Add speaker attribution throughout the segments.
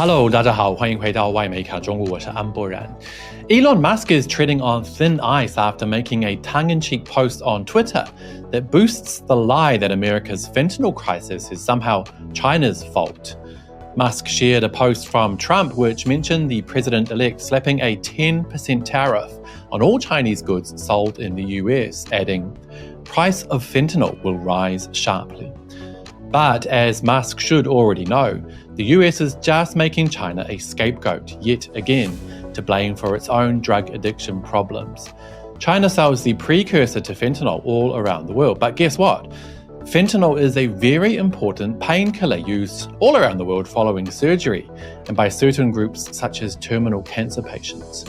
Speaker 1: Hello， 大家好，欢迎回到外媒卡中文，我是安博然。Elon Musk is treading on thin ice after making a tongue-in-cheek post on Twitter that boosts the lie that America's fentanyl crisis is somehow China's fault. Musk shared a post from Trump which mentioned the president-elect slapping a 10% tariff on all Chinese goods sold in the US, adding, "Price of fentanyl will rise sharply." But as Musk should already know, the US is just making China a scapegoat yet again to blame for its own drug addiction problems. China sells the precursor to fentanyl all around the world, but guess what? Fentanyl is a very important painkiller used all around the world following surgery and by certain groups such as terminal cancer patients.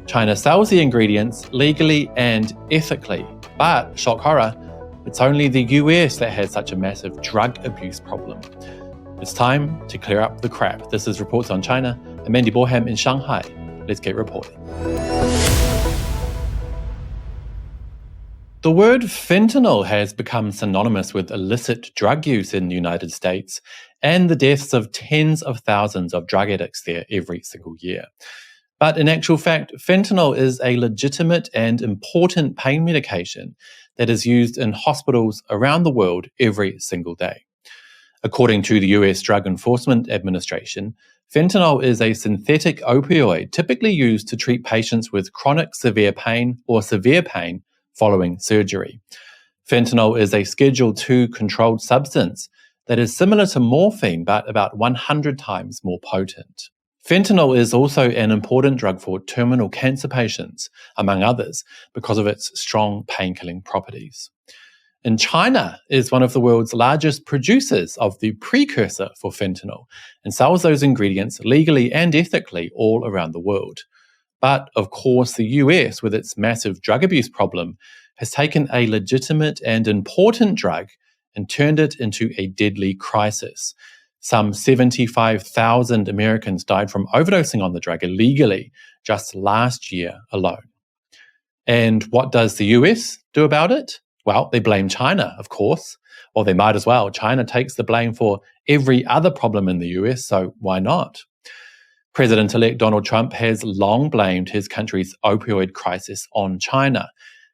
Speaker 1: China sells the ingredients legally and ethically, but, shock horror, it's only the US that has such a massive drug abuse problem. It's time to clear up the crap. This is Reports on China. I'm Andy Boreham in Shanghai. Let's get reporting. The word fentanyl has become synonymous with illicit drug use in the United States and the deaths of tens of thousands of drug addicts there every single year. But in actual fact, fentanyl is a legitimate and important pain medication that is used in hospitals around the world every single day. According to the US Drug Enforcement Administration, fentanyl is a synthetic opioid typically used to treat patients with chronic severe pain or severe pain following surgery. Fentanyl is a Schedule II controlled substance that is similar to morphine but about 100 times more potent. Fentanyl is also an important drug for terminal cancer patients, among others, because of its strong pain-killing properties. And China is one of the world's largest producers of the precursor for fentanyl and sells those ingredients legally and ethically all around the world. But, of course, the US, with its massive drug abuse problem, has taken a legitimate and important drug and turned it into a deadly crisis. Some 75,000 Americans died from overdosing on the drug illegally just last year alone. And what does the US do about it? Well, they blame China, of course. Or they might as well. China takes the blame for every other problem in the US, so why not? President-elect Donald Trump has long blamed his country's opioid crisis on China,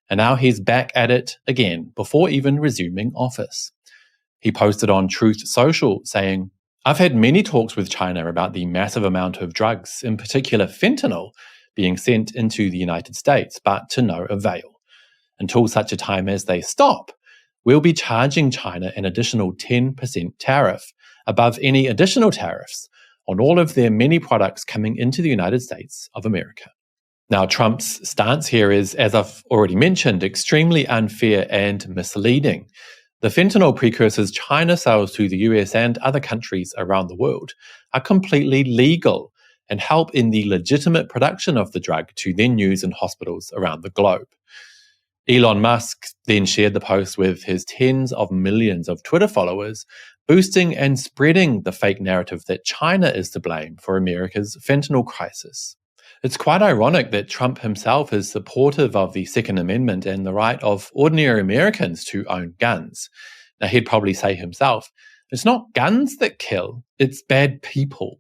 Speaker 1: and now he's back at it again before even resuming office. He posted on Truth Social saying, "I've had many talks with China about the massive amount of drugs, in particular fentanyl, being sent into the United States, but to no avail. Until such a time as they stop, we'll be charging China an additional 10% tariff above any additional tariffs on all of their many products coming into the United States of America." Now, Trump's stance here is, as I've already mentioned, extremely unfair and misleading. The fentanyl precursors China sells to the US and other countries around the world are completely legal and help in the legitimate production of the drug to then use in hospitals around the globe. Elon Musk then shared the post with his tens of millions of Twitter followers, boosting and spreading the fake narrative that China is to blame for America's fentanyl crisis. It's quite ironic that Trump himself is supportive of the Second Amendment and the right of ordinary Americans to own guns. Now, he'd probably say himself, it's not guns that kill, it's bad people.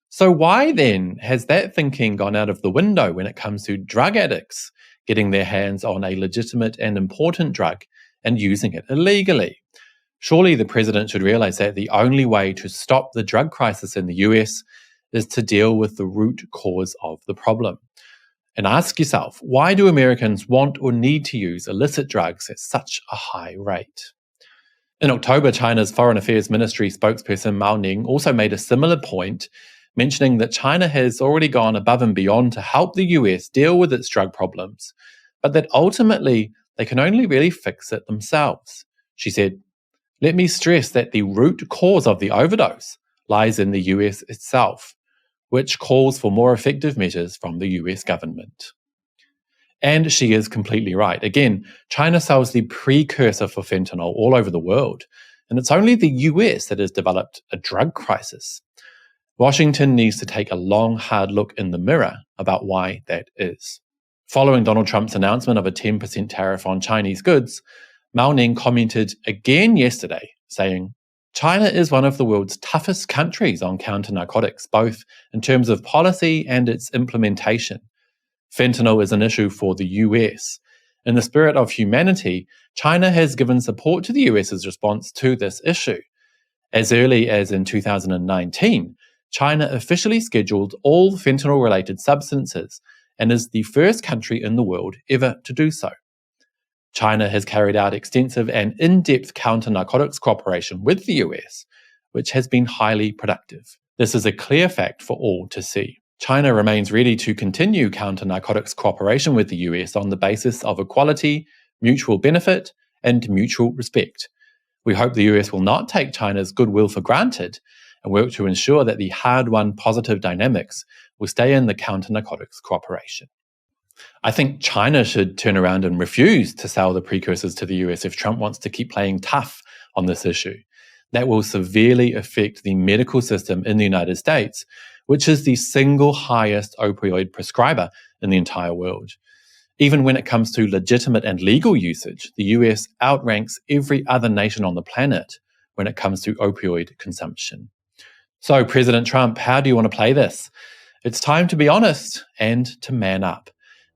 Speaker 1: So why then has that thinking gone out of the window when it comes to drug addicts getting their hands on a legitimate and important drug and using it illegally? Surely the president should realize that the only way to stop the drug crisis in the US is to deal with the root cause of the problem. And ask yourself, why do Americans want or need to use illicit drugs at such a high rate? In October, China's Foreign Affairs Ministry spokesperson Mao Ning also made a similar point, mentioning that China has already gone above and beyond to help the US deal with its drug problems, but that ultimately they can only really fix it themselves. She said, "Let me stress that the root cause of the overdose lies in the US itself, which calls for more effective measures from the US government." And she is completely right. Again, China sells the precursor for fentanyl all over the world, and it's only the US that has developed a drug crisis. Washington needs to take a long, hard look in the mirror about why that is. Following Donald Trump's announcement of a 10% tariff on Chinese goods, Mao Ning commented again yesterday, saying, China is one of the world's toughest countries on counter-narcotics, both in terms of policy and its implementation. Fentanyl is an issue for the US. In the spirit of humanity, China has given support to the US's response to this issue. As early as in 2019, China officially scheduled all fentanyl-related substances and is the first country in the world ever to do so. China has carried out extensive and in-depth counter-narcotics cooperation with the US, which has been highly productive. This is a clear fact for all to see. China remains ready to continue counter-narcotics cooperation with the US on the basis of equality, mutual benefit, and mutual respect. We hope the US will not take China's goodwill for granted and work to ensure that the hard-won positive dynamics will stay in the counter-narcotics cooperation. I think China should turn around and refuse to sell the precursors to the US if Trump wants to keep playing tough on this issue. That will severely affect the medical system in the United States, which is the single highest opioid prescriber in the entire world. Even when it comes to legitimate and legal usage, the US outranks every other nation on the planet when it comes to opioid consumption. So, President Trump, how do you want to play this? It's time to be honest and to man up.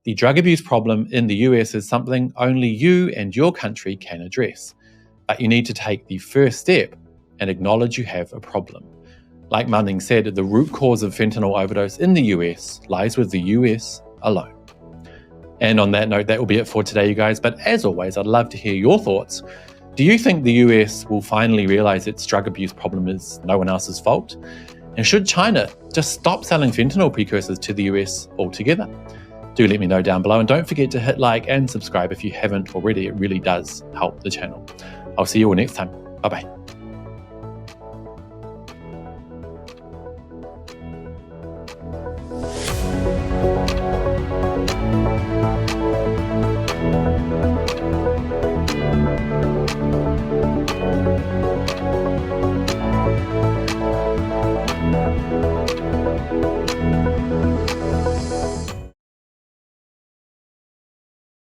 Speaker 1: The drug abuse problem in the US is something only you and your country can address. But you need to take the first step and acknowledge you have a problem. Like Manning said, the root cause of fentanyl overdose in the US lies with the US alone. And on that note, that will be it for today, you guys. But as always, I'd love to hear your thoughts. Do you think the US will finally realize its drug abuse problem is no one else's fault? And should China just stop selling fentanyl precursors to the US altogether? Do let me know down below, and don't forget to hit like and subscribe if you haven't already. It really does help the channel. I'll see you all next time. Bye-bye.